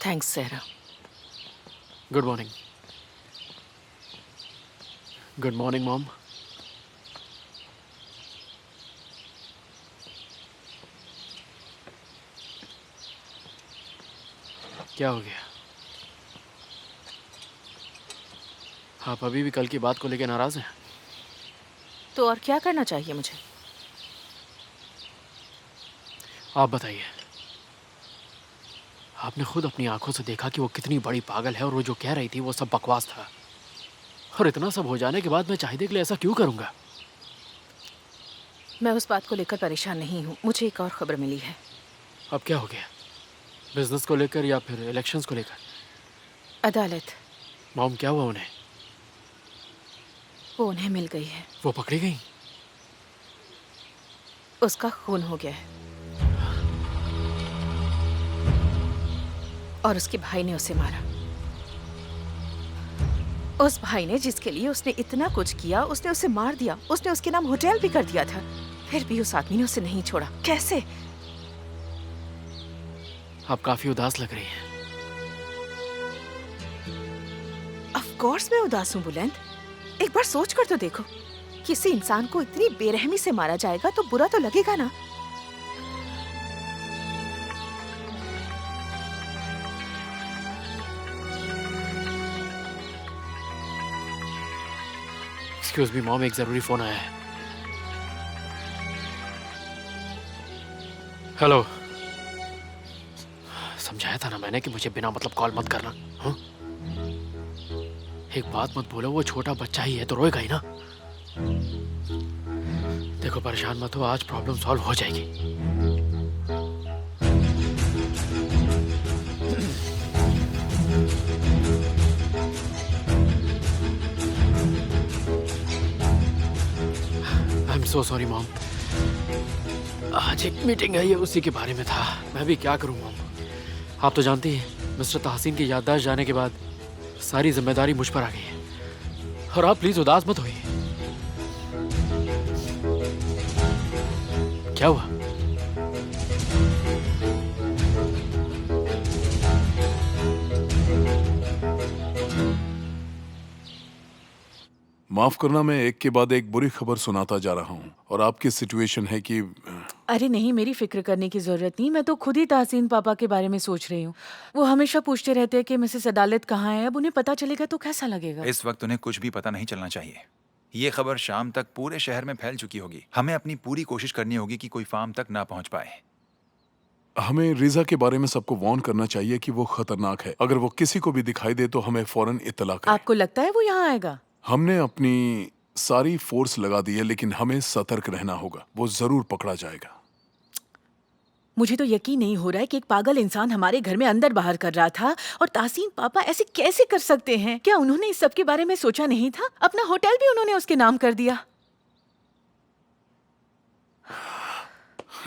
Thanks Sera. Good morning. Good morning mom. क्या हो गया? आप अभी भी कल की बात को लेकर नाराज हैं? तो और क्या करना चाहिए मुझे? आप बताइए। आपने खुद अपनी आंखों से देखा कि वो कितनी बड़ी पागल है और वो जो कह रही थी वो सब बकवास था। और इतना सब हो जाने के बाद मैं चाहिए के लिए ऐसा क्यों करूंगा? मैं उस बात को लेकर परेशान नहीं हूँ। मुझे एक और खबर मिली है। अब क्या हो गया? बिजनेस को लेकर या फिर इलेक्शंस को लेकर? अदालत। मॉम क्या हुआ उन्हें? वो उन्हें मिल गई है। वो पकड़ी गई? उसका खून हो गया है और उसके भाई ने उसे मारा। उस भाई ने जिसके लिए उसने इतना कुछ किया, उसने उसे मार दिया। उसने उसके नाम होटल भी कर दिया था। फिर भी उस आदमी ने उसे नहीं छोड़ा। कैसे? आप काफी उदास लग रही हैं। ऑफ कोर्स मैं उदास हूँ बुलंद। एक बार सोच कर तो देखो, किसी इंसान को इतनी बेरहमी से मारा जाएगा तो बुरा तो लगेगा ना। एक्सक्यूज मी मॉम, एक जरूरी फोन आया है। हेलो। समझाया था ना मैंने कि मुझे बिना मतलब कॉल मत करना। हाँ? एक बात मत बोलो, वो छोटा बच्चा ही है तो रोएगा ही ना। देखो परेशान मत हो, आज प्रॉब्लम सॉल्व हो जाएगी। I am so sorry mom. आज एक मीटिंग है, ये उसी के बारे में था। मैं भी क्या करूं मॉम। आप तो जानती हैं मिस्टर तहसीन की याददाश्त जाने के बाद सारी जिम्मेदारी मुझ पर आ गई है। और आप प्लीज उदास मत होइए। क्या हुआ? माफ करना, मैं एक के बाद एक बुरी खबर सुनाता जा रहा हूँ और आपकी सिचुएशन है कि अरे नहीं, मेरी फिक्र करने की जरूरत नहीं। मैं तो खुद ही तहसीन पापा के बारे में सोच रही हूँ। वो हमेशा पूछते रहते हैं कि मिसेस अदालत कहाँ है। अब उन्हें पता चलेगा तो कैसा लगेगा। इस वक्त उन्हें कुछ भी पता नहीं चलना चाहिए। ये खबर शाम तक पूरे शहर में फैल चुकी होगी। हमें अपनी पूरी कोशिश करनी होगी कि कोई फार्म तक ना पहुंच पाए। हमें रिजा के बारे में सबको वार्न करना चाहिए कि वो खतरनाक है। अगर वो किसी को भी दिखाई दे तो हमें फौरन इत्तला करें। आपको लगता है वो यहाँ आएगा? हमने अपनी सारी फोर्स लगा दी है, लेकिन हमें सतर्क रहना होगा। वो जरूर पकड़ा जाएगा। मुझे तो यकीन नहीं हो रहा है कि एक पागल इंसान हमारे घर में अंदर बाहर कर रहा था और तहसीन पापा ऐसे कैसे कर सकते हैं? क्या उन्होंने इस सब के बारे में सोचा नहीं था? अपना होटल भी उन्होंने उसके नाम कर दिया।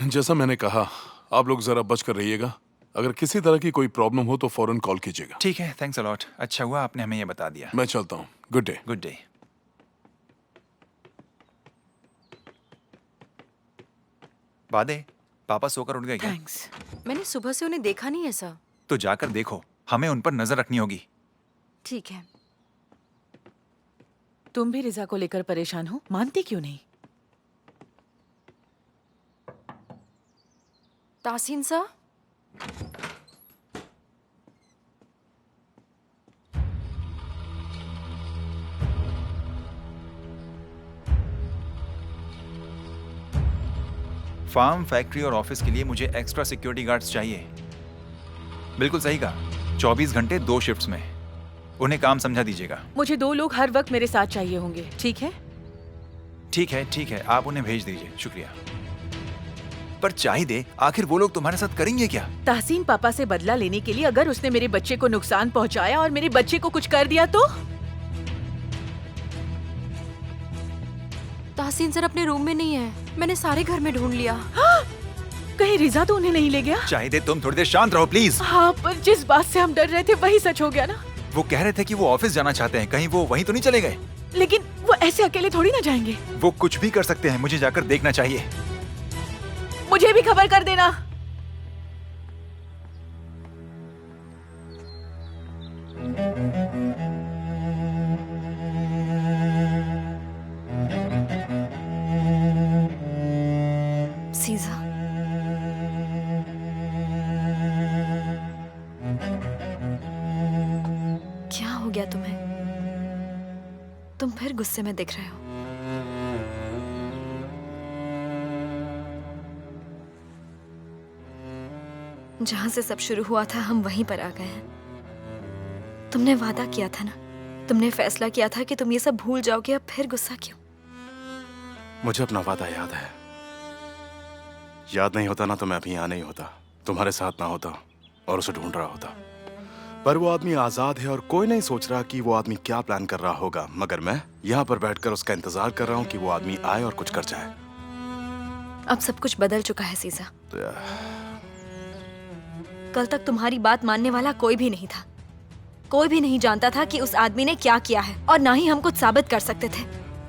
जैसा मैंने कहा, आप लोग जरा बच कर रहिएगा। अगर किसी तरह की कोई प्रॉब्लम हो तो फौरन कॉल कीजिएगा। ठीक है, थैंक्स अ लॉट। अच्छा हुआ आपने हमें ये बता दिया। मैं चलता हूँ। Good day. Good day. बादे, पापा सोकर उठ गए क्या? थैंक्स। मैंने सुबह से उन्हें देखा नहीं ऐसा। तो जाकर देखो, हमें उन पर नजर रखनी होगी। ठीक है। तुम भी रिजा को लेकर परेशान हो, मानते क्यों नहीं? तासीन सा, फार्म, फैक्ट्री और ऑफिस के लिए मुझे एक्स्ट्रा सिक्योरिटी गार्ड्स चाहिए। बिल्कुल सही कहा। 24 घंटे 2 शिफ्ट्स में। उन्हें काम समझा दीजिएगा। मुझे 2 लोग हर वक्त मेरे साथ चाहिए होंगे, ठीक है? ठीक है, आप उन्हें भेज दीजिए। शुक्रिया। पर चाहिए, आखिर वो लोग तुम्हारे साथ करेंगे क्या? तहसीन पापा से बदला लेने के लिए अगर उसने मेरे बच्चे को नुकसान पहुंचाया और मेरे बच्चे को कुछ कर दिया तो? तासीन सर अपने रूम में नहीं है। मैंने सारे घर में ढूंढ लिया। हाँ? कहीं रिजा तो उन्हें नहीं ले गया? चाहिए, तुम थोड़ी देर शांत रहो प्लीज। हाँ, पर जिस बात से हम डर रहे थे वही सच हो गया ना। वो कह रहे थे कि वो ऑफिस जाना चाहते हैं। कहीं वो वहीं तो नहीं चले गए? लेकिन वो ऐसे अकेले थोड़ी ना जाएंगे। वो कुछ भी कर सकते हैं। मुझे जाकर देखना चाहिए। मुझे भी खबर कर देना। गया तुम्हें? तुम फिर गुस्से में दिख रहे हो। जहां से सब शुरू हुआ था हम वहीं पर आ गए हैं। तुमने वादा किया था ना, तुमने फैसला किया था कि तुम ये सब भूल जाओगे, अब फिर गुस्सा क्यों? मुझे अपना वादा याद है। याद नहीं होता ना तो मैं अभी यहाँ नहीं होता, तुम्हारे साथ ना होता और उसे ढूंढ रहा होता। पर वो आदमी आजाद है और कोई नहीं सोच रहा कि वो आदमी क्या प्लान कर रहा होगा, मगर मैं यहाँ पर बैठकर उसका इंतजार कर रहा हूँ कि वो आदमी आए और कुछ कर जाए। अब सब कुछ बदल चुका है सीसा। तो यार, कल तक तुम्हारी बात मानने वाला कोई भी नहीं था। कोई भी नहीं जानता था कि उस आदमी ने क्या किया है और ना ही हम कुछ साबित कर सकते थे।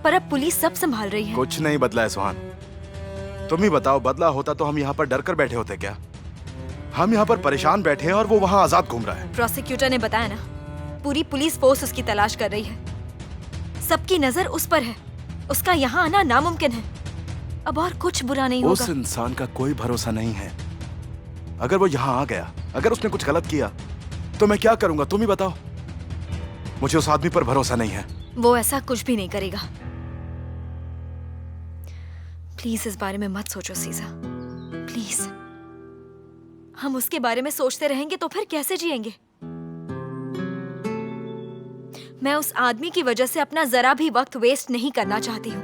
पर अब पुलिस सब संभाल रही है। कुछ नहीं बदला है सुहान, तुम ही बताओ। बदला होता तो हम यहाँ पर डर कर बैठे होते क्या? हम यहाँ पर परेशान बैठे हैं और वो वहाँ आजाद घूम रहा है। प्रोसिक्यूटर ने बताया ना, पूरी पुलिस फोर्स उसकी तलाश कर रही है। सबकी नजर उस पर है। उसका यहाँ आना नामुमकिन है। अब और कुछ बुरा नहीं उस होगा। इंसान का कोई भरोसा नहीं है। अगर वो यहाँ आ गया, अगर उसने कुछ गलत किया तो मैं क्या करूंगा? तुम ही बताओ। मुझे उस आदमी पर भरोसा नहीं है। वो ऐसा कुछ भी नहीं करेगा। प्लीज इस बारे में मत सोचो सीसा, प्लीज। हम उसके बारे में सोचते रहेंगे तो फिर कैसे जिएंगे? मैं उस आदमी की वजह से अपना जरा भी वक्त वेस्ट नहीं करना चाहती हूँ।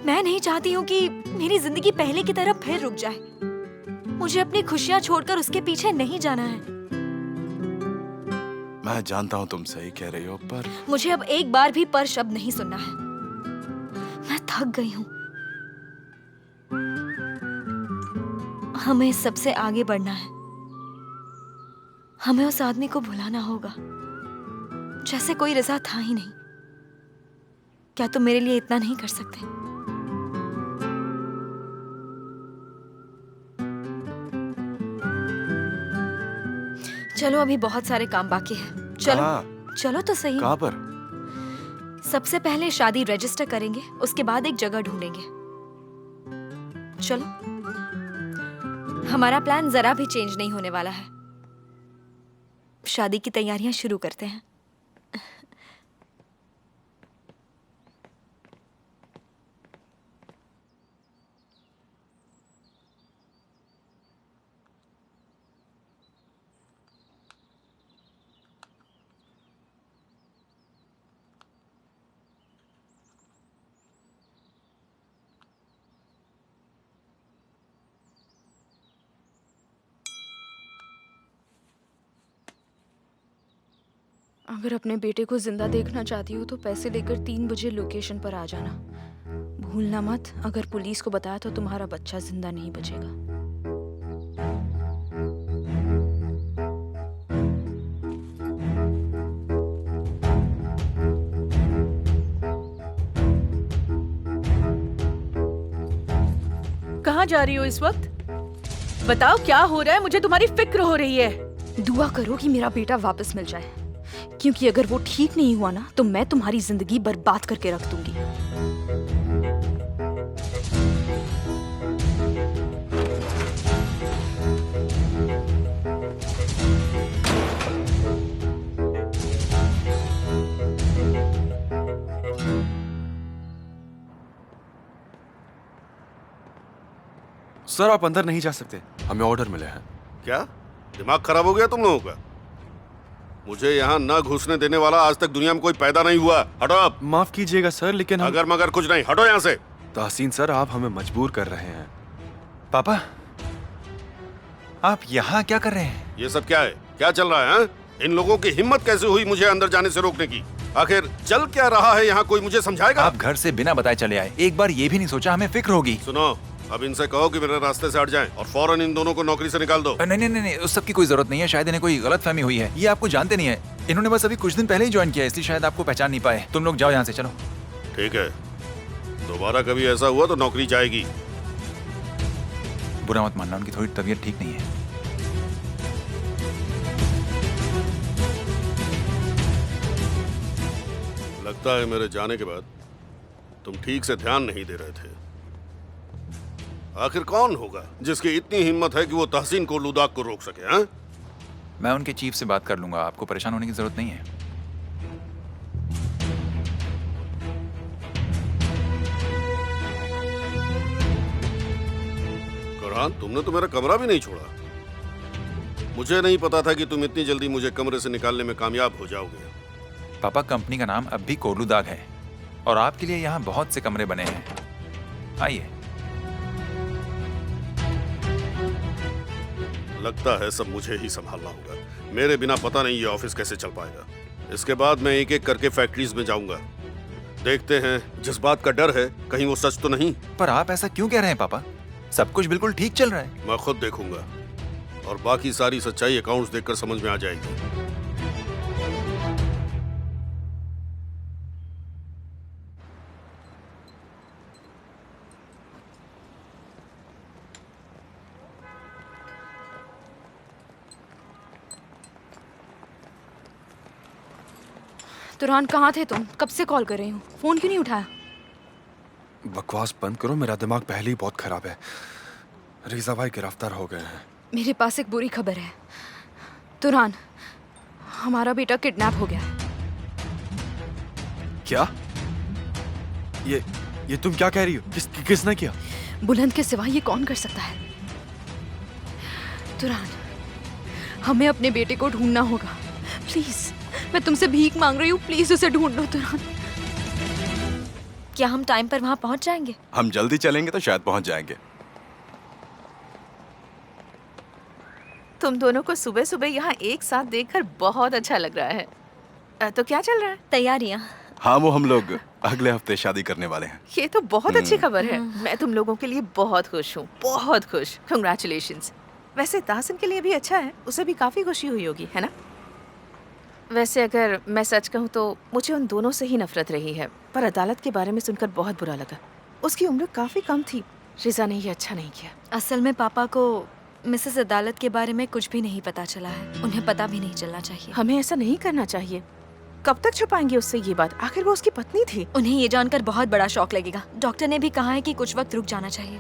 मैं नहीं चाहती हूँ कि मेरी जिंदगी पहले की तरह फिर रुक जाए। मुझे अपनी खुशियां छोड़कर उसके पीछे नहीं जाना है। मैं जानता हूँ तुम सही कह रही हो, पर मुझे अब एक बार भी पर शब्द नहीं सुनना है। मैं थक गई हूँ। हमें सबसे आगे बढ़ना है। हमें उस आदमी को भुलाना होगा, जैसे कोई रिजा था ही नहीं। क्या तुम मेरे लिए इतना नहीं कर सकते? चलो, अभी बहुत सारे काम बाकी है। चलो चलो तो सही। कहाँ पर? सबसे पहले शादी रजिस्टर करेंगे, उसके बाद एक जगह ढूंढेंगे। चलो, हमारा प्लान जरा भी चेंज नहीं होने वाला है। शादी की तैयारियां शुरू करते हैं। अगर अपने बेटे को जिंदा देखना चाहती हो तो पैसे लेकर 3 बजे लोकेशन पर आ जाना। भूलना मत, अगर पुलिस को बताया तो तुम्हारा बच्चा जिंदा नहीं बचेगा। कहाँ जा रही हो इस वक्त? बताओ क्या हो रहा है? मुझे तुम्हारी फिक्र हो रही है। दुआ करो कि मेरा बेटा वापस मिल जाए, क्योंकि अगर वो ठीक नहीं हुआ ना तो मैं तुम्हारी जिंदगी बर्बाद करके रख दूंगी। सर, आप अंदर नहीं जा सकते, हमें ऑर्डर मिले हैं। क्या दिमाग खराब हो गया तुम लोगों का? मुझे यहाँ न घुसने देने वाला आज तक दुनिया में कोई पैदा नहीं हुआ। हटो आप। माफ कीजिएगा सर, लेकिन अगर मगर कुछ नहीं, हटो यहाँ से। तहसीन सर, आप हमें मजबूर कर रहे हैं। पापा, आप यहाँ क्या कर रहे हैं? ये सब क्या है? क्या चल रहा है? इन लोगों की हिम्मत कैसे हुई मुझे अंदर जाने से रोकने की? आखिर चल क्या रहा है यहाँ? कोई मुझे समझाएगा? आप घर से बिना बताए चले आए, एक बार ये भी नहीं सोचा हमें फिक्र होगी। सुनो, अब इनसे कहो कि मेरे रास्ते से हट जाएं और फौरन इन दोनों को नौकरी से निकाल दो। नहीं नहीं नहीं, उस सब की कोई जरूरत नहीं है। शायद इन्हें कोई गलतफहमी हुई है। ये आपको जानते नहीं है। इन्होंने बस अभी कुछ दिन पहले ही ज्वाइन किया, इसलिए शायद आपको पहचान नहीं पाए। तुम लोग जाओ यहाँ से, चलो। ठीक है, दोबारा कभी ऐसा हुआ तो नौकरी जाएगी। बुरा मत मानना, उनकी थोड़ी तबीयत ठीक नहीं है। लगता है मेरे जाने के बाद तुम ठीक से ध्यान नहीं दे रहे थे। आखिर कौन होगा जिसकी इतनी हिम्मत है कि वो तहसीन को लुदाक को रोक सके? हाँ? मैं उनके चीफ से बात कर लूंगा, आपको परेशान होने की जरूरत नहीं है। फरहान, तुमने तो मेरा कमरा भी नहीं छोड़ा। मुझे नहीं पता था कि तुम इतनी जल्दी मुझे कमरे से निकालने में कामयाब हो जाओगे। पापा, कंपनी का नाम अब भी कोलू दाग है और आपके लिए यहाँ बहुत से कमरे बने हैं। आइए। लगता है सब मुझे ही संभालना होगा। मेरे बिना पता नहीं ये ऑफिस कैसे चल पाएगा। इसके बाद मैं एक एक करके फैक्ट्रीज में जाऊंगा। देखते हैं, जिस बात का डर है कहीं वो सच तो नहीं। पर आप ऐसा क्यों कह रहे हैं पापा? सब कुछ बिल्कुल ठीक चल रहा है। मैं खुद देखूंगा और बाकी सारी सच्चाई अकाउंट्स देखकर समझ में आ जाएगी। तुरान, कहाँ थे तुम? कब से कॉल कर रही हूँ, फोन क्यों नहीं उठाया? बकवास बंद करो, मेरा दिमाग पहले ही बहुत खराब है। रीजा भाई गिरफ्तार हो गए हैं। मेरे पास एक बुरी खबर है तुरान, हमारा बेटा किडनैप हो गया है। क्या? ये तुम क्या कह रही हो? किसने किया? बुलंद के सिवा ये कौन कर सकता है? तुरान, हमें अपने बेटे को ढूंढना होगा। प्लीज, मैं तुमसे भीख मांग रही हूँ, प्लीज उसे ढूंढ लो तुरान। क्या हम टाइम पर वहाँ पहुँच जाएंगे? हम जल्दी चलेंगे तो शायद पहुंच जाएंगे। तुम दोनों को सुबह सुबह यहाँ एक साथ देखकर बहुत अच्छा लग रहा है। तो क्या चल रहा है? तैयारियाँ। हाँ, वो हम लोग अगले हफ्ते शादी करने वाले हैं। ये तो बहुत अच्छी खबर है। मैं तुम लोगों के लिए बहुत खुश हूँ, बहुत खुश। कंग्रेचुलेशंस। वैसे ताहसिन के लिए भी अच्छा है, उसे भी काफी खुशी हुई होगी, है ना? वैसे अगर मैं सच कहूँ तो मुझे उन दोनों से ही नफरत रही है, पर अदालत के बारे में सुनकर बहुत बुरा लगा। उसकी उम्र काफी कम थी। रिजा ने ये अच्छा नहीं किया। असल में पापा को मिसेस अदालत के बारे में कुछ भी नहीं पता चला है। उन्हें पता भी नहीं चलना चाहिए। हमें ऐसा नहीं करना चाहिए। कब तक छुपाएंगे उससे ये बात? आखिर वो उसकी पत्नी थी। उन्हें ये जानकर बहुत बड़ा शौक लगेगा। डॉक्टर ने भी कहा है कि कुछ वक्त रुक जाना चाहिए।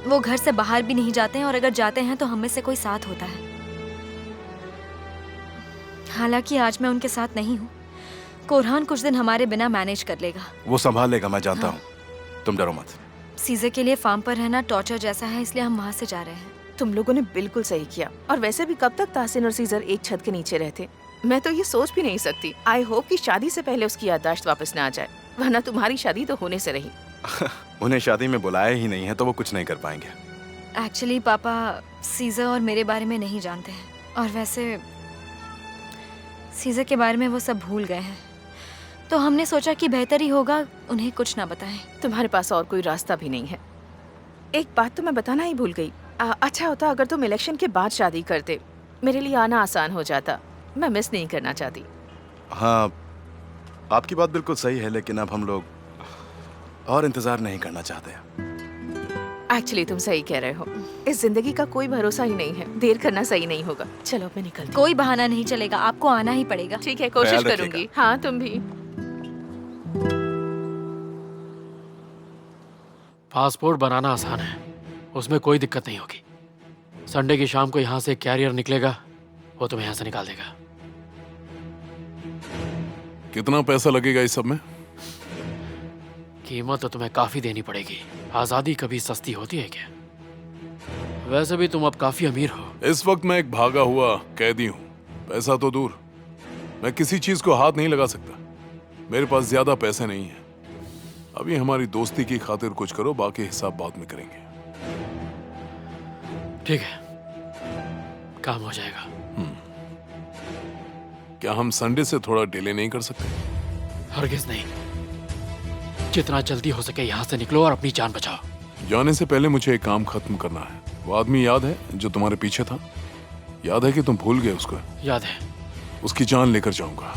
वो घर से बाहर भी नहीं जाते हैं और अगर जाते हैं तो हम में से कोई साथ होता है। हालांकि आज मैं उनके साथ नहीं हूँ। कोरहान कुछ दिन हमारे बिना मैनेज कर लेगा। वो संभाल लेगा, मैं जानता हूँ। तुम डरो मत। सीज़र के लिए फार्म पर रहना टॉर्चर जैसा है, इसलिए हम वहाँ से जा रहे हैं। तुम लोगों ने बिल्कुल सही किया। और वैसे भी कब तक ताहसिन और सीजर एक छत के नीचे रहते? मैं तो ये सोच भी नहीं सकती। आई होप कि शादी से पहले उसकी याददाश्त वापस ना आ जाए, वरना तुम्हारी शादी तो होने से रही। उन्हें शादी में बुलाया ही नहीं है तो वो कुछ नहीं कर पाएंगे। एक्चुअली पापा सीज़र और मेरे बारे में नहीं जानते हैं, और वैसे सीज़र के बारे में वो सब भूल गए हैं। तो हमने सोचा कि बेहतर ही होगा उन्हें कुछ ना बताएं। तुम्हारे पास और कोई रास्ता भी नहीं है। एक बात तो मैं बताना ही भूल गई। अच्छा होता अगर तुम इलेक्शन के बाद शादी करते, मेरे लिए आना आसान हो जाता। मैं मिस नहीं करना चाहती। हाँ, आपकी बात बिल्कुल सही है, लेकिन अब हम लोग और इंतजार नहीं करना चाहते। एक्चुअली तुम सही कह रहे हो। इस जिंदगी का कोई भरोसा ही नहीं है। देर करना सही नहीं होगा। चलो अब मैं निकलती हूँ। कोई बहाना नहीं चलेगा, आपको आना ही पड़ेगा। ठीक है, कोशिश ख्याल रखिएगा। करूंगी। हाँ, तुम भी। पासपोर्ट बनाना आसान है, उसमें कोई दिक्कत नहीं होगी। संडे की शाम को यहाँ से कैरियर निकलेगा, वो तुम्हें यहाँ से निकाल देगा। कितना पैसा लगेगा इस सब में? कीमत तो तुम्हें काफी देनी पड़ेगी। आजादी कभी सस्ती होती है क्या? वैसे भी तुम अब काफी अमीर हो। इस वक्त मैं एक भागा हुआ कैदी हूँ। पैसा तो दूर, मैं किसी चीज को हाथ नहीं लगा सकता। मेरे पास ज्यादा पैसे नहीं है। अभी हमारी दोस्ती की खातिर कुछ करो, बाकी हिसाब बाद में करेंगे। ठीक है, काम हो जाएगा। क्या हम संडे से थोड़ा डिले नहीं कर सकते? हरगिज नहीं। जितना जल्दी हो सके यहाँ से निकलो और अपनी जान बचाओ। जाने से पहले मुझे एक काम खत्म करना है। वो आदमी याद है जो तुम्हारे पीछे था? याद है कि तुम भूल गए उसको? याद है। उसकी जान लेकर जाऊंगा।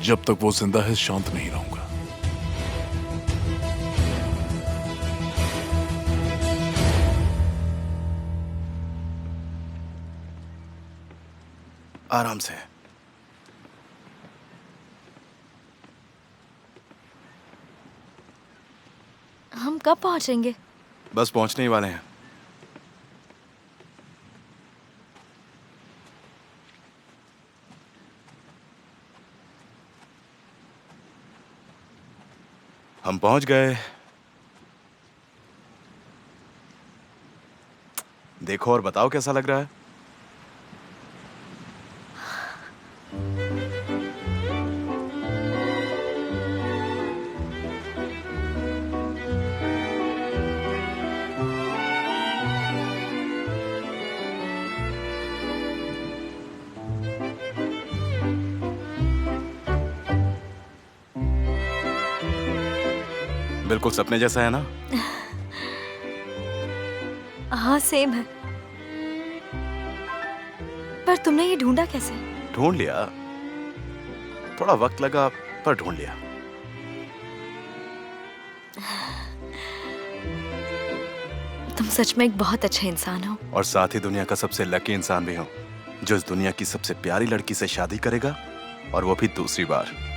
जब तक वो जिंदा है शांत नहीं रहूंगा। आराम से। हम कब पहुंचेंगे? बस पहुंचने ही वाले हैं। हम पहुंच गए। देखो और बताओ कैसा लग रहा है। बिल्कुल सपने जैसा है ना? हाँ सेम है। पर तुमने ये ढूंढा कैसे? ढूंढ लिया, थोड़ा वक्त लगा पर ढूंढ लिया। तुम सच में एक बहुत अच्छा इंसान हो। और साथ ही दुनिया का सबसे लकी इंसान भी हूँ, जो इस दुनिया की सबसे प्यारी लड़की से शादी करेगा, और वो भी दूसरी बार।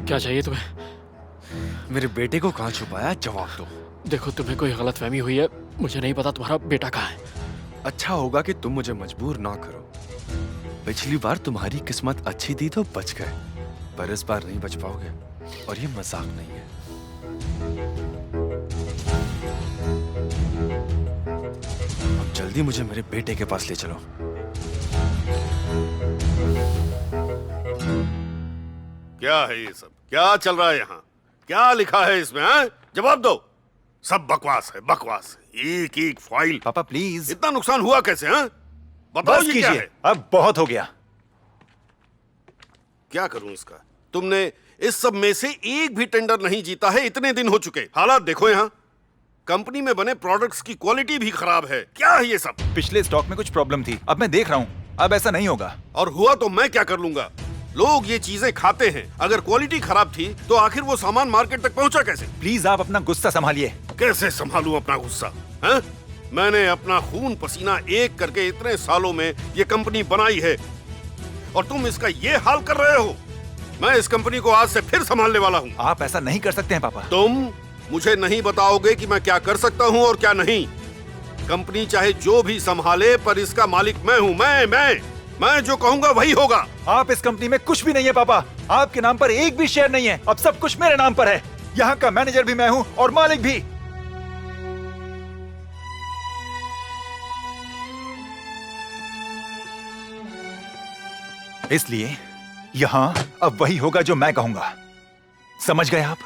क्या चाहिए तुम्हें? मेरे बेटे को कहाँ छुपाया, जवाब दो। देखो, तुम्हें कोई गलतफहमी हुई है, मुझे नहीं पता तुम्हारा बेटा कहाँ है। अच्छा होगा कि तुम मुझे मजबूर ना करो। पिछली बार तुम्हारी किस्मत अच्छी थी तो बच गए, पर इस बार नहीं बच पाओगे, और ये मजाक नहीं है। अब जल्दी मुझे मेरे बेटे के पास ले चलो। क्या है ये सब? क्या चल रहा है यहाँ? क्या लिखा है इसमें? हैं? जवाब दो। सब बकवास है, बकवास। एक एक फाइल। पापा प्लीज। इतना नुकसान हुआ कैसे? हैं? बताओ ये क्या है? अब बहुत हो गया। क्या करूं इसका? तुमने इस सब में से एक भी टेंडर नहीं जीता है, इतने दिन हो चुके। हालात देखो यहाँ, कंपनी में बने प्रोडक्ट्स की क्वालिटी भी खराब है। क्या है ये सब? पिछले स्टॉक में कुछ प्रॉब्लम थी, अब मैं देख रहा हूँ, अब ऐसा नहीं होगा। और हुआ तो मैं क्या कर लूंगा? लोग ये चीजें खाते हैं। अगर क्वालिटी खराब थी तो आखिर वो सामान मार्केट तक पहुंचा कैसे? प्लीज आप अपना गुस्सा संभालिए। कैसे संभालूं अपना गुस्सा? हैं? मैंने अपना खून पसीना एक करके इतने सालों में ये कंपनी बनाई है, और तुम इसका ये हाल कर रहे हो। मैं इस कंपनी को आज से फिर संभालने वाला हूँ। आप ऐसा नहीं कर सकते हैं पापा। तुम मुझे नहीं बताओगे कि मैं क्या कर सकता हूँ और क्या नहीं। कंपनी चाहे जो भी संभाले, पर इसका मालिक मैं हूँ। मैं जो कहूंगा वही होगा। आप इस कंपनी में कुछ भी नहीं है पापा। आपके नाम पर एक भी शेयर नहीं है। अब सब कुछ मेरे नाम पर है। यहाँ का मैनेजर भी मैं हूँ और मालिक भी। इसलिए यहाँ अब वही होगा जो मैं कहूंगा। समझ गए आप?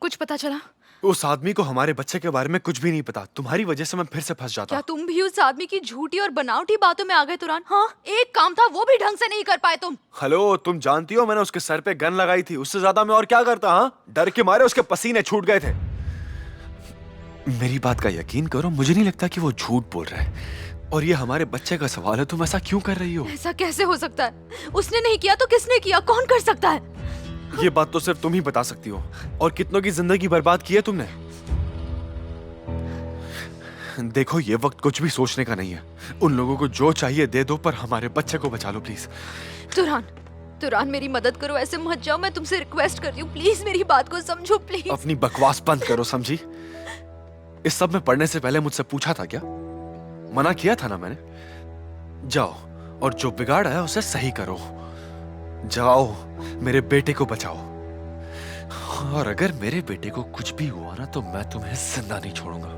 कुछ पता चला? उस आदमी को हमारे बच्चे के बारे में कुछ भी नहीं पता। तुम्हारी वजह से मैं फिर से फंस जाता। क्या तुम भी उस आदमी की झूठी और बनावटी बातों में आ गए तुरान? हाँ, एक काम था वो भी ढंग से नहीं कर पाए तुम। हेलो, तुम जानती हो मैंने उसके सर पे गन लगाई थी। उससे ज्यादा मैं और क्या करता? हाँ, डर के मारे उसके पसीने छूट गए थे। मेरी बात का यकीन करो, मुझे नहीं लगता कि वो झूठ बोल रहा है। और ये हमारे बच्चे का सवाल है, तुम ऐसा क्यों कर रही हो? ऐसा कैसे हो सकता है? उसने नहीं किया तो किसने किया? कौन कर सकता है? ये बात तो सिर्फ तुम ही बता सकती हो। और कितनों की जिंदगी बर्बाद की है तुमने। देखो, ये वक्त कुछ भी सोचने का नहीं है। उन लोगों को जो चाहिए दे दो, पर हमारे बच्चे को बचा लो प्लीज। तुरान मेरी मदद करो, ऐसे मत जाओ। मैं तुमसे रिक्वेस्ट कर रही हूँ, प्लीज मेरी बात को समझो प्लीज। अपनी बकवास बंद करो, समझी? इस सब में पढ़ने से पहले मुझसे पूछा था क्या? मना किया था ना मैंने? जाओ और जो बिगाड़ है उसे सही करो। जाओ, मेरे बेटे को बचाओ। और अगर मेरे बेटे को कुछ भी हुआ ना, तो मैं तुम्हें जिंदा नहीं छोड़ूंगा।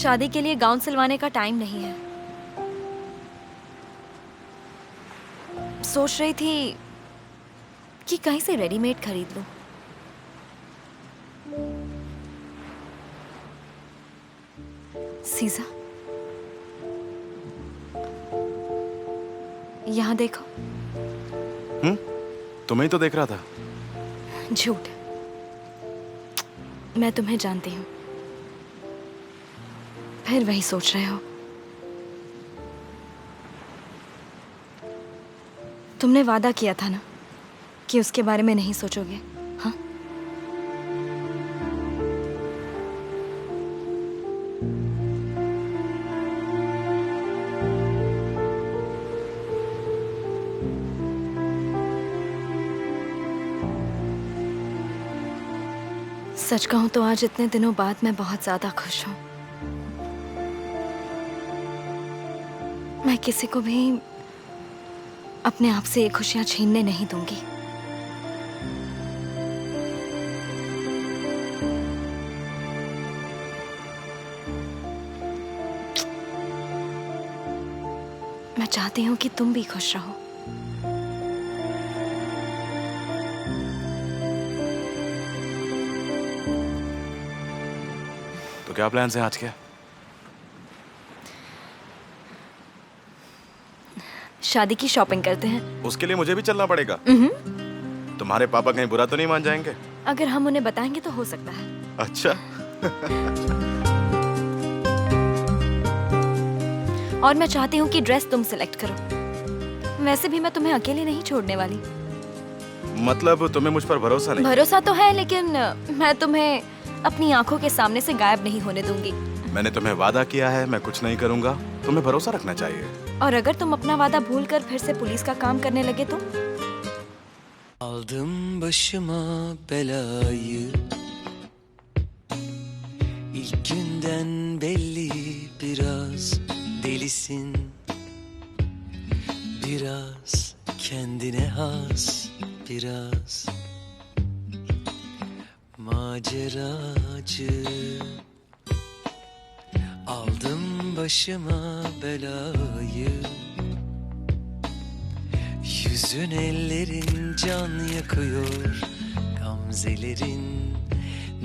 शादी के लिए गाउन सिलवाने का टाइम नहीं है। सोच रही थी कि कहीं से रेडीमेड खरीद लूं। सीजा, यहाँ देखो। तुम्हें ही तो देख रहा था। झूठ, मैं तुम्हें जानती हूँ। फिर वही सोच रहे हो। तुमने वादा किया था ना कि उसके बारे में नहीं सोचोगे। हाँ, सच कहूं तो आज इतने दिनों बाद मैं बहुत ज्यादा खुश हूं। मैं किसी को भी अपने आप से ये खुशियां छीनने नहीं दूंगी। मैं चाहती हूं कि तुम भी खुश रहो। तो क्या प्लान है आज के? शादी की शॉपिंग करते हैं। उसके लिए मुझे भी चलना पड़ेगा। तुम्हारे पापा कहीं बुरा तो नहीं मान जाएंगे? अगर हम उन्हें बताएंगे तो हो सकता है। अच्छा। और मैं चाहती हूँ कि ड्रेस तुम सिलेक्ट करो। वैसे भी मैं तुम्हें अकेले नहीं छोड़ने वाली। मतलब तुम्हें मुझ पर भरोसा नहीं? भरोसा तो है, लेकिन मैं तुम्हें अपनी आंखों के सामने से गायब नहीं होने दूंगी। मैंने तुम्हें वादा किया है, मैं कुछ नहीं करूंगा। तुम्हें भरोसा रखना चाहिए। और अगर तुम अपना वादा भूलकर फिर से पुलिस का काम करने लगे तो? Aldım başıma belayı, İlk günden belli biraz delisin, biraz kendine has, biraz maceracı. Aldım başıma belayı, yüzün ellerin can yakıyor, gamzelerin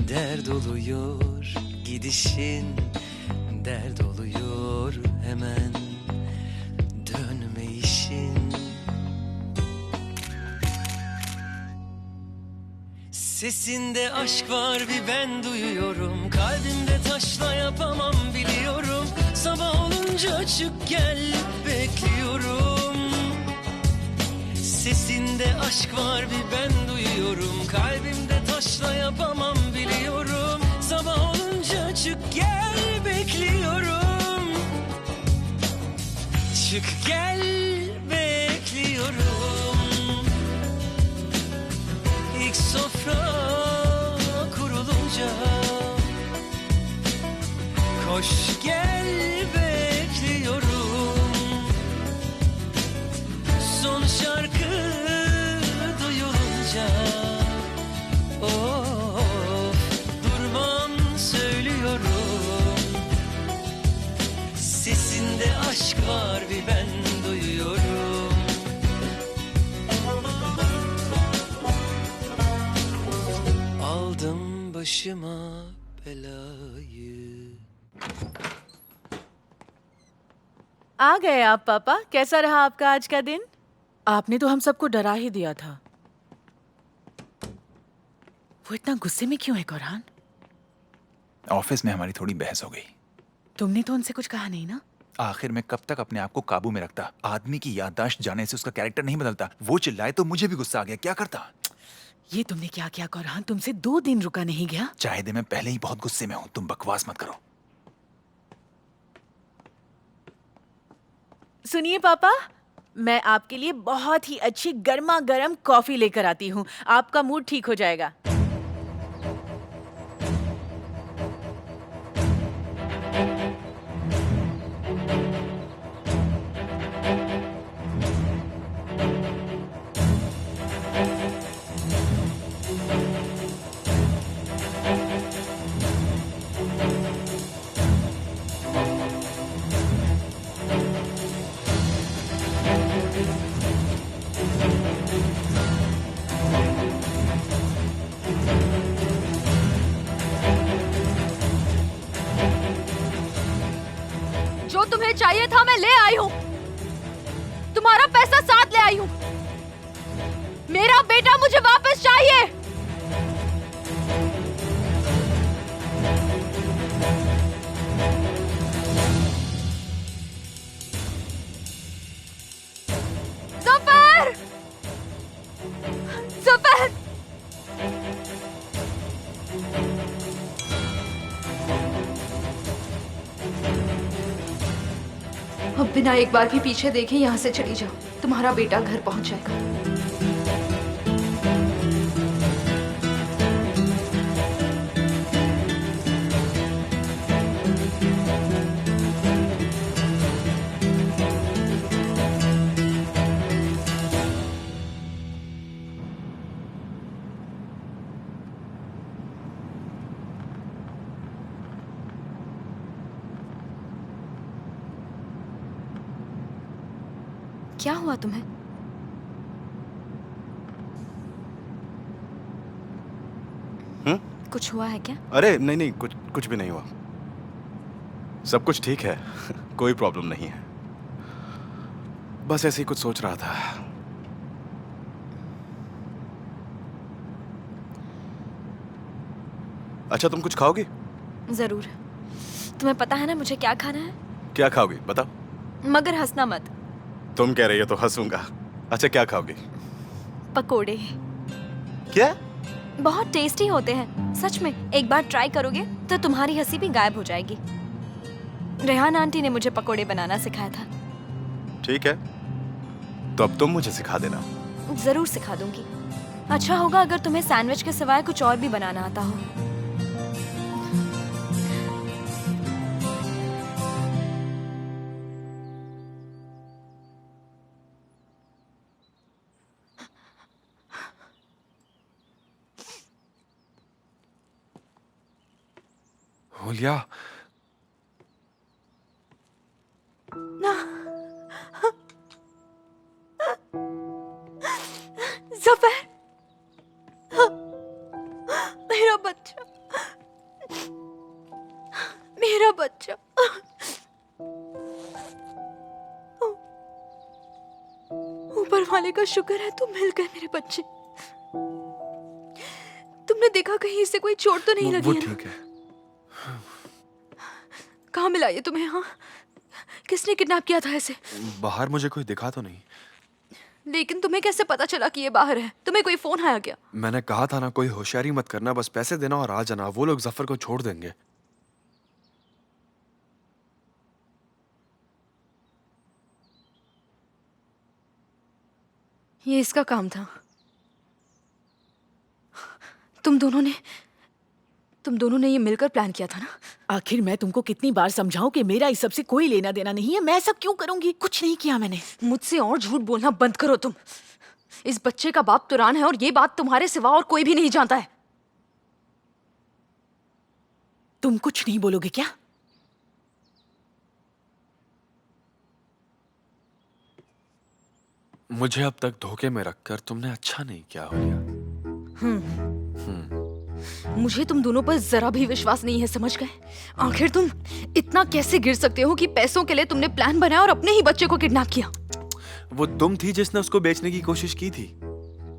dert oluyor, gidişin dert oluyor, hemen dönme işin. Sesinde aşk var bir ben duyuyorum, kalbimde taşla yapamam biliyorum. Sabah olunca çık gel bekliyorum. Sesinde aşk var bir ben duyuyorum, kalbimde taşla yapamam biliyorum. Sabah olunca çık gel bekliyorum. Çık gel bekliyorum. İlk sofra kurulunca koş gel bekliyorum. Son şarkı duyulunca of durmam söylüyorum. Sesinde aşk var bir ben duyuyorum. Aldım başıma belayı. आ गए आप पापा। कैसा रहा आपका आज का दिन? आपने तो हम सबको डरा ही दिया था। वो इतना गुस्से में क्यों है कोरहान? ऑफिस में हमारी थोड़ी बहस हो गई। तुमने तो उनसे कुछ कहा नहीं ना? आखिर में कब तक अपने आप को काबू में रखता? आदमी की याददाश्त जाने से उसका कैरेक्टर नहीं बदलता। वो चिल्लाए तो मुझे भी गुस्सा आ गया, क्या करता? ये तुमने क्या किया कोरहान? तुमसे 2 दिन रुका नहीं गया? चाहे दे, मैं पहले ही बहुत गुस्से में हूँ। तुम बकवास मत करो। सुनिए पापा, मैं आपके लिए बहुत ही अच्छी गर्मा गर्म कॉफी लेकर आती हूँ। आपका मूड ठीक हो जाएगा। जो तुम्हें चाहिए था मैं ले आई हूँ। तुम्हारा पैसा साथ ले आई हूँ। मेरा बेटा मुझे वापस चाहिए। ज़फ़र! ज़फ़र! अब बिना एक बार भी पीछे देखे यहाँ से चली जाओ। तुम्हारा बेटा घर पहुंच जाएगा। क्या हुआ तुम्हें? कुछ हुआ है क्या? अरे नहीं नहीं, कुछ भी नहीं हुआ। सब कुछ ठीक है। कोई प्रॉब्लम नहीं है। बस ऐसे ही कुछ सोच रहा था। अच्छा, तुम कुछ खाओगी? जरूर। तुम्हें पता है ना मुझे क्या खाना है? क्या खाओगी बताओ? मगर हंसना मत। तुम कह रही हो तो हंसूंगा। अच्छा, क्या खाओगी? पकोड़े। क्या? बहुत टेस्टी होते हैं सच में। एक बार ट्राई करोगे तो तुम्हारी हंसी भी गायब हो जाएगी। रेहान आंटी ने मुझे पकोड़े बनाना सिखाया था। ठीक है, तो अब तुम मुझे सिखा देना। जरूर सिखा दूंगी। अच्छा होगा अगर तुम्हें सैंडविच के सिवाय कुछ और भी बनाना आता हो। हुलिया, ज़फ़र, मेरा बच्चा, मेरा बच्चा। ऊपर वाले का शुक्र है तुम मिल गए मेरे बच्चे। तुमने देखा कहीं इसे कोई चोट तो नहीं लगी वो है ना? ठीक है। कहाँ मिला ये तुम्हें? हाँ, किसने किडनैप किया था इसे? बाहर मुझे कोई दिखा तो नहीं। लेकिन तुम्हें कैसे पता चला कि ये बाहर है? तुम्हें कोई फोन आया क्या? मैंने कहा था ना, कोई होशियारी मत करना, बस पैसे देना और आ जाना। वो लोग जफर को छोड़ देंगे। ये इसका काम था। तुम दोनों ने ये मिलकर प्लान किया था ना? आखिर मैं तुमको कितनी बार समझाऊं कि मेरा इस सब से कोई लेना देना नहीं है। मैं ऐसा क्यों करूंगी? कुछ नहीं किया मैंने। मुझसे और झूठ बोलना बंद करो तुम। इस बच्चे का बाप तुरान है और ये बात तुम्हारे सिवा और कोई भी नहीं जानता है। तुम कुछ नहीं बोलोगे क्या? मुझे अब तक धोखे में रखकर तुमने अच्छा नहीं किया हुलिया। मुझे तुम दोनों पर जरा भी विश्वास नहीं है, समझ गए? आखिर तुम इतना कैसे गिर सकते हो कि पैसों के लिए तुमने प्लान बनाया और अपने ही बच्चे को किडनैप किया? वो तुम थी जिसने उसको बेचने की कोशिश की थी,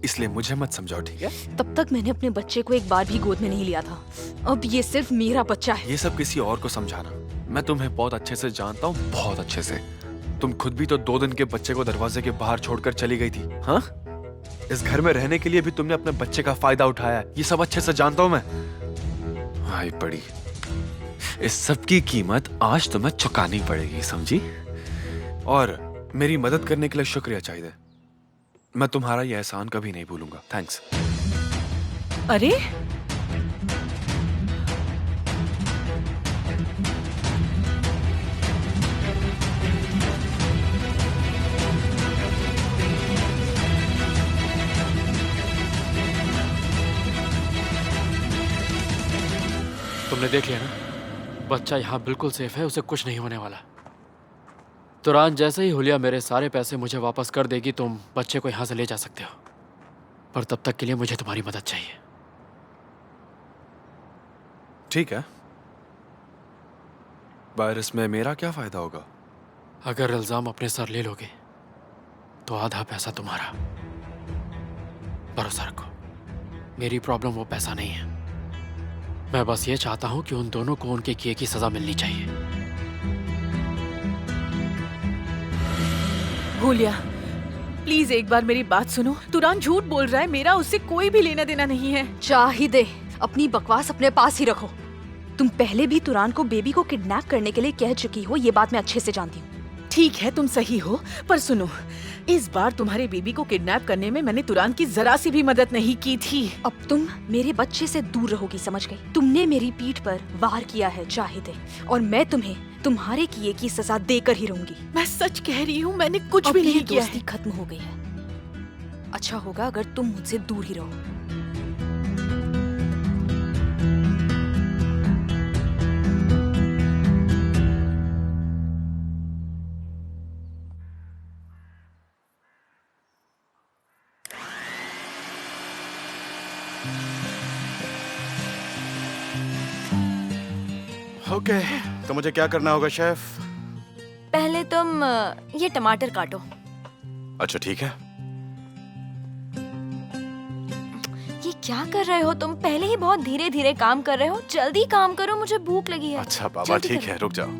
इसलिए मुझे मत समझाओ, ठीक है? तब तक मैंने अपने बच्चे को एक बार भी गोद में नहीं लिया था। अब ये सिर्फ मेरा बच्चा है। ये सब किसी और को समझाना। मैं तुम्हें बहुत अच्छे से जानता हूँ, बहुत अच्छे से। तुम खुद भी तो 2 दिन के बच्चे को दरवाजे के बाहर छोड़कर चली गई थी। हाँ, इस घर में रहने के लिए भी तुमने अपने बच्चे का फायदा उठाया। ये सब अच्छे से जानता हूं मैं। भाई पड़ी, इस सब की कीमत आज तुम्हें चुकानी पड़ेगी, समझी? और मेरी मदद करने के लिए शुक्रिया चाहिए। मैं तुम्हारा ये एहसान कभी नहीं भूलूंगा। थैंक्स। अरे तुमने देख लिया ना, बच्चा यहाँ बिल्कुल सेफ है, उसे कुछ नहीं होने वाला। तुरान जैसे ही हुलिया मेरे सारे पैसे मुझे वापस कर देगी, तुम बच्चे को यहाँ से ले जा सकते हो। पर तब तक के लिए मुझे तुम्हारी मदद चाहिए। ठीक है, बार इसमें मेरा क्या फायदा होगा? अगर इल्जाम अपने सर ले लोगे तो आधा पैसा तुम्हारा। भरोसा रखो, मेरी प्रॉब्लम वो पैसा नहीं है। मैं बस ये चाहता हूं कि उन दोनों को उनके किए की सजा मिलनी चाहिए। भूलिया, प्लीज एक बार मेरी बात सुनो। तुरान झूठ बोल रहा है, मेरा उससे कोई भी लेना देना नहीं है। चाहिए, अपनी बकवास अपने पास ही रखो। तुम पहले भी तुरान को बेबी को किडनैप करने के लिए कह चुकी हो, ये बात मैं अच्छे से जानती हूँ। ठीक है, तुम सही हो, पर सुनो, इस बार तुम्हारे बेबी को किडनैप करने में मैंने तुरान की जरा सी भी मदद नहीं की थी। अब तुम मेरे बच्चे से दूर रहोगी, समझ गई? तुमने मेरी पीठ पर वार किया है चाहिए, और मैं तुम्हें तुम्हारे किए की सजा देकर ही रहूंगी। मैं सच कह रही हूँ, मैंने कुछ भी नहीं किया है। दोस्ती खत्म हो गई है। अच्छा होगा अगर तुम मुझसे दूर ही रहो। ओके, तो मुझे क्या करना होगा शेफ? पहले तुम ये टमाटर काटो। अच्छा ठीक है। ये क्या कर रहे हो तुम? पहले ही बहुत धीरे धीरे काम कर रहे हो, जल्दी काम करो, मुझे भूख लगी है। अच्छा बाबा ठीक है, रुक जाओ।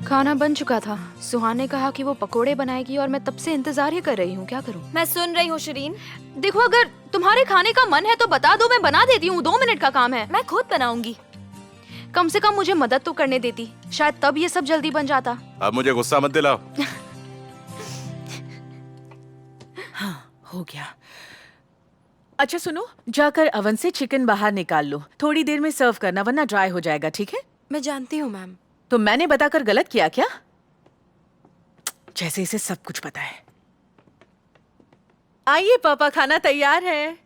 खाना बन चुका था। सुहान ने कहा कि वो पकोड़े बनाएगी और मैं तब से इंतजार ही कर रही हूँ। क्या करूँ? मैं सुन रही हूँ शिरीन। देखो, अगर तुम्हारे खाने का मन है तो बता दो, मैं बना देती हूँ। 2 मिनट का काम है। मैं खुद बनाऊंगी। कम से कम मुझे मदद तो करने देती, शायद तब ये सब जल्दी बन जाता। अब मुझे गुस्सा मत दिलाओ। हाँ, हो गया। अच्छा सुनो, जाकर अवन से चिकन बाहर निकाल लो। थोड़ी देर में सर्व करना, वरना ड्राई हो जाएगा। ठीक है? मैं जानती हूँ मैम। तो मैंने बताकर गलत किया क्या? जैसे इसे सब कुछ पता है। आइए पापा, खाना तैयार है।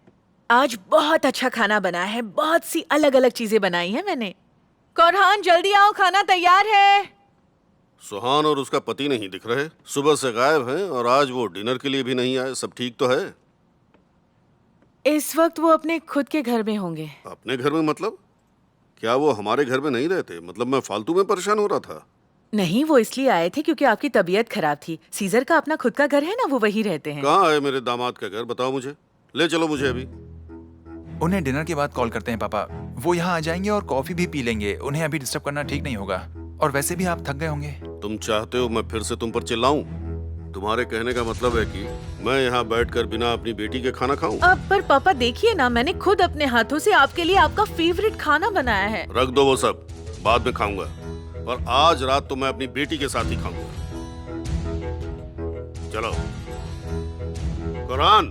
आज बहुत अच्छा खाना बना है, बहुत सी अलग अलग चीजें बनाई हैं मैंने। कोरहान जल्दी आओ, खाना तैयार है। सुहान और उसका पति नहीं दिख रहे, सुबह से गायब हैं और आज वो डिनर के लिए भी नहीं आए। सब ठीक तो है? इस वक्त वो अपने खुद के घर में होंगे। अपने घर में मतलब? क्या वो हमारे घर में नहीं रहते? मतलब मैं फालतू में परेशान हो रहा था। नहीं, वो इसलिए आए थे क्योंकि आपकी तबीयत खराब थी। सीजर का अपना खुद का घर है ना, वो वहीं रहते हैं। कहाँ है मेरे दामाद का घर? बताओ मुझे, ले चलो मुझे अभी। उन्हें डिनर के बाद कॉल करते हैं पापा। वो यहाँ आ जाएंगे और कॉफी भी पी लेंगे। उन्हें अभी डिस्टर्ब करना ठीक नहीं होगा, और वैसे भी आप थक गए होंगे। तुम चाहते हो मैं फिर से तुम पर चिल्लाऊं? तुम्हारे कहने का मतलब है कि मैं यहाँ बैठकर बिना अपनी बेटी के खाना खाऊं? अब पर पापा देखिए ना, मैंने खुद अपने हाथों से आपके लिए आपका फेवरेट खाना बनाया है। रख दो वो सब, बाद में खाऊंगा, और आज रात तो मैं अपनी बेटी के साथ ही खाऊंगा। चलो। कुरान,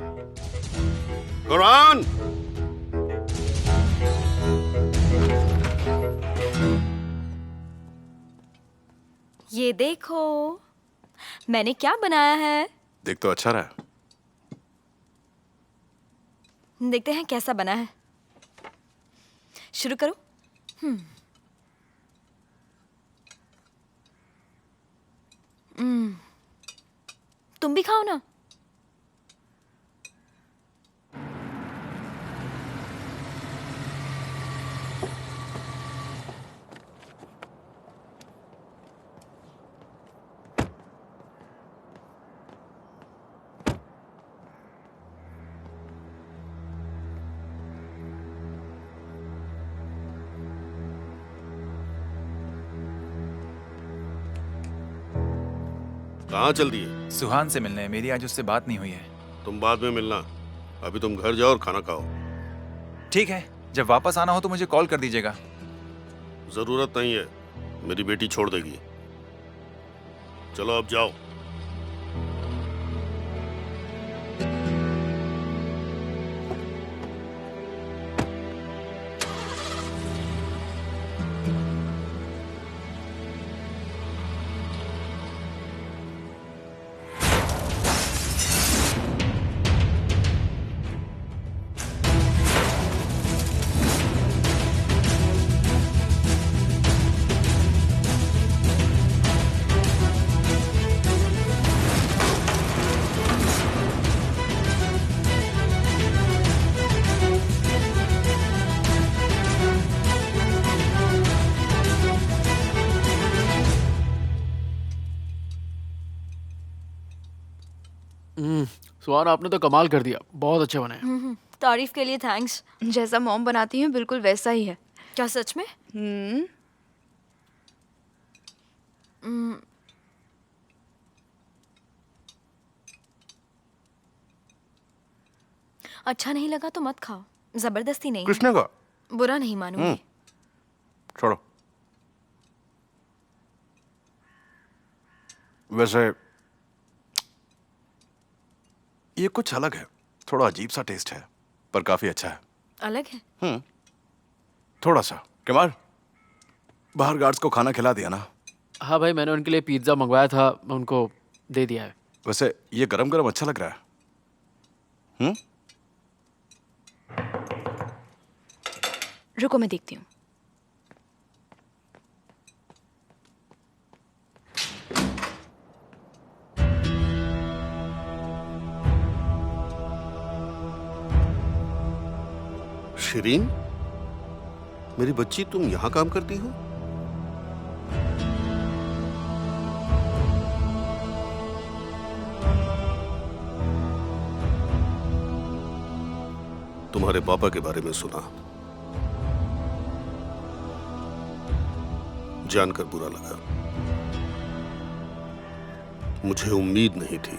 कुरान। ये देखो मैंने क्या बनाया है। देख तो अच्छा रहा। देखते हैं कैसा बना है। शुरू करो। तुम भी खाओ ना। कहाँ चल दिए? सुहान से मिलने। मेरी आज उससे बात नहीं हुई है। तुम बाद में मिलना, अभी तुम घर जाओ और खाना खाओ। ठीक है, जब वापस आना हो तो मुझे कॉल कर दीजिएगा। जरूरत नहीं है, मेरी बेटी छोड़ देगी। चलो अब जाओ। सुहान, आपने तो कमाल कर दिया, बहुत अच्छे बने। तारीफ के लिए थैंक्स। जैसा मॉम बनाती हैं बिल्कुल वैसा ही है। क्या सच में? अच्छा नहीं लगा तो मत खाओ, जबरदस्ती नहीं है। किसने कहा? बुरा नहीं मानूंगी। छोड़ो। वैसे ये कुछ अलग है, थोड़ा अजीब सा टेस्ट है, पर काफी अच्छा है। अलग है? थोड़ा सा। कमाल, बाहर गार्ड्स को खाना खिला दिया ना? हाँ भाई, मैंने उनके लिए पिज्ज़ा मंगवाया था, उनको दे दिया है। वैसे ये गरम गरम अच्छा लग रहा है। रुको मैं देखती हूँ। शिरीन, मेरी बच्ची, तुम यहां काम करती हो? तुम्हारे पापा के बारे में सुना, जानकर बुरा लगा। मुझे उम्मीद नहीं थी।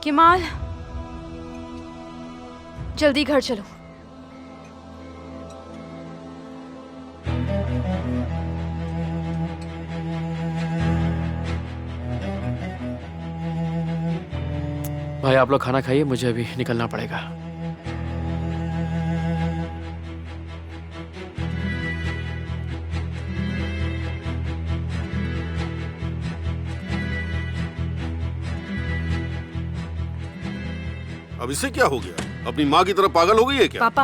किमाल, जल्दी घर चलो। भाई आप लोग खाना खाइए, मुझे अभी निकलना पड़ेगा। अब इसे क्या हो गया? अपनी माँ की तरह पागल हो गई है क्या? पापा,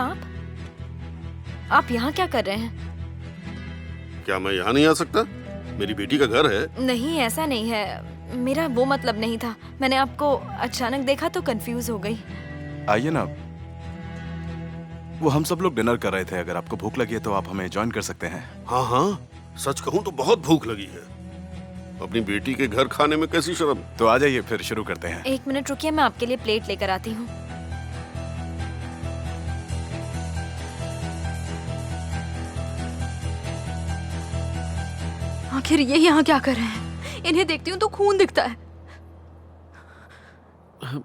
आप यहाँ क्या कर रहे हैं? क्या मैं यहाँ नहीं आ सकता? मेरी बेटी का घर है। नहीं, ऐसा नहीं है, मेरा वो मतलब नहीं था। मैंने आपको अचानक देखा तो कंफ्यूज हो गई। आइए ना, वो हम सब लोग डिनर कर रहे थे, अगर आपको भूख लगी है तो आप हमें ज्वाइन कर सकते हैं। हाँ हाँ, सच कहूँ तो बहुत भूख लगी है। अपनी बेटी के घर खाने में कैसी शर्म। तो आ जाइए, फिर शुरू करते हैं। 1 मिनट रुकिए, मैं आपके लिए प्लेट लेकर आती हूँ। आखिर ये यहाँ क्या कर रहे हैं? इन्हें देखती हूँ तो खून दिखता है।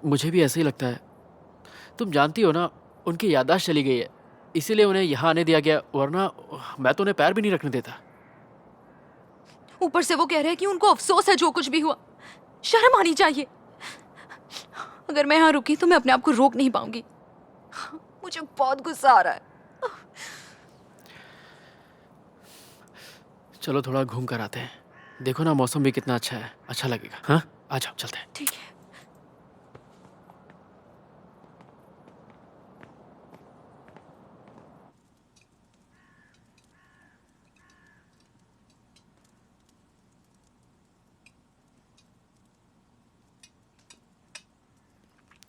मुझे भी ऐसे ही लगता है। तुम जानती हो ना, उनकी याददाश्त चली गई है, इसीलिए उन्हें यहाँ आने दिया गया, वरना मैं तो उन्हें पैर भी नहीं रखने देता। ऊपर से वो कह रहे हैं कि उनको अफसोस है जो कुछ भी हुआ। शर्म आनी चाहिए। अगर मैं यहाँ रुकी तो मैं अपने आप को रोक नहीं पाऊंगी। मुझे बहुत गुस्सा आ रहा है। चलो थोड़ा घूम कर आते हैं। देखो ना, मौसम भी कितना अच्छा है, अच्छा लगेगा। हाँ, आ जाओ, चलते हैं। ठीक है।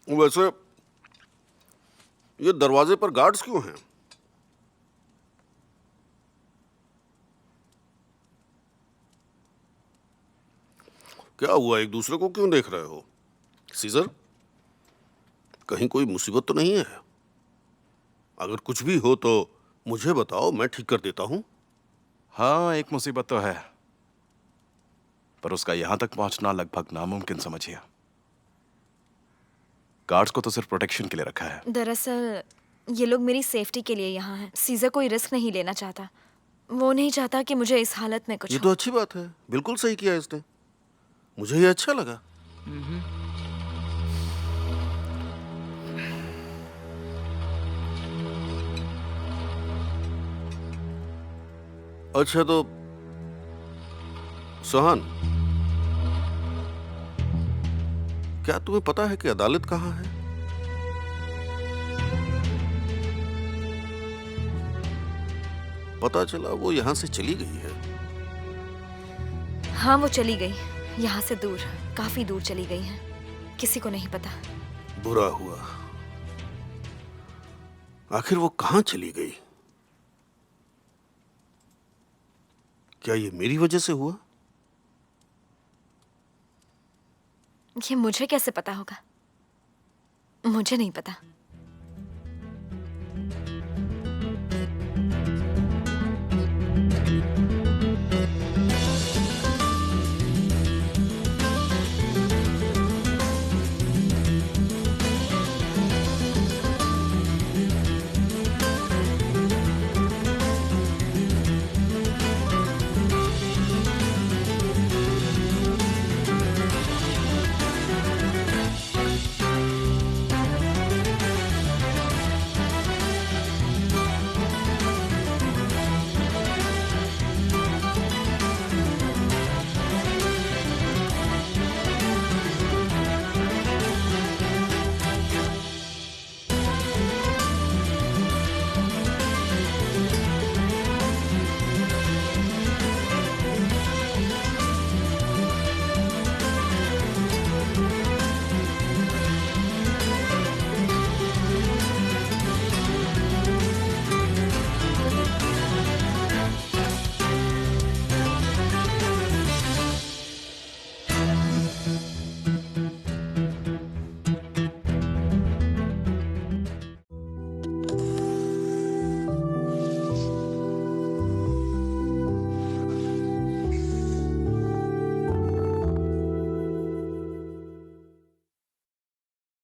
वैसे ये दरवाजे पर गार्ड्स क्यों हैं? क्या हुआ, एक दूसरे को क्यों देख रहे हो? सीजर, कहीं कोई मुसीबत तो नहीं है? अगर कुछ भी हो तो मुझे बताओ, मैं ठीक कर देता हूं। हाँ, एक मुसीबत तो है, पर उसका यहां तक पहुंचना लगभग नामुमकिन समझिए। गार्ड्स को तो सिर्फ प्रोटेक्शन के लिए रखा है। दरअसल ये लोग मेरी सेफ्टी के लिए यहाँ हैं। सीजर कोई रिस्क नहीं लेना चाहता। वो नहीं चाहता कि मुझे इस हालत में कुछ ये हो। तो अच्छी बात है, बिल्कुल सही किया इसने। मुझे ये अच्छा लगा। अच्छा तो सोहान, क्या तुम्हें पता है कि अदालत कहाँ है? पता चला वो यहां से चली गई है। हाँ, वो चली गई, यहाँ से दूर, काफी दूर चली गई है। किसी को नहीं पता। बुरा हुआ। आखिर वो कहां चली गई? क्या ये मेरी वजह से हुआ? ये मुझे कैसे पता होगा? मुझे नहीं पता।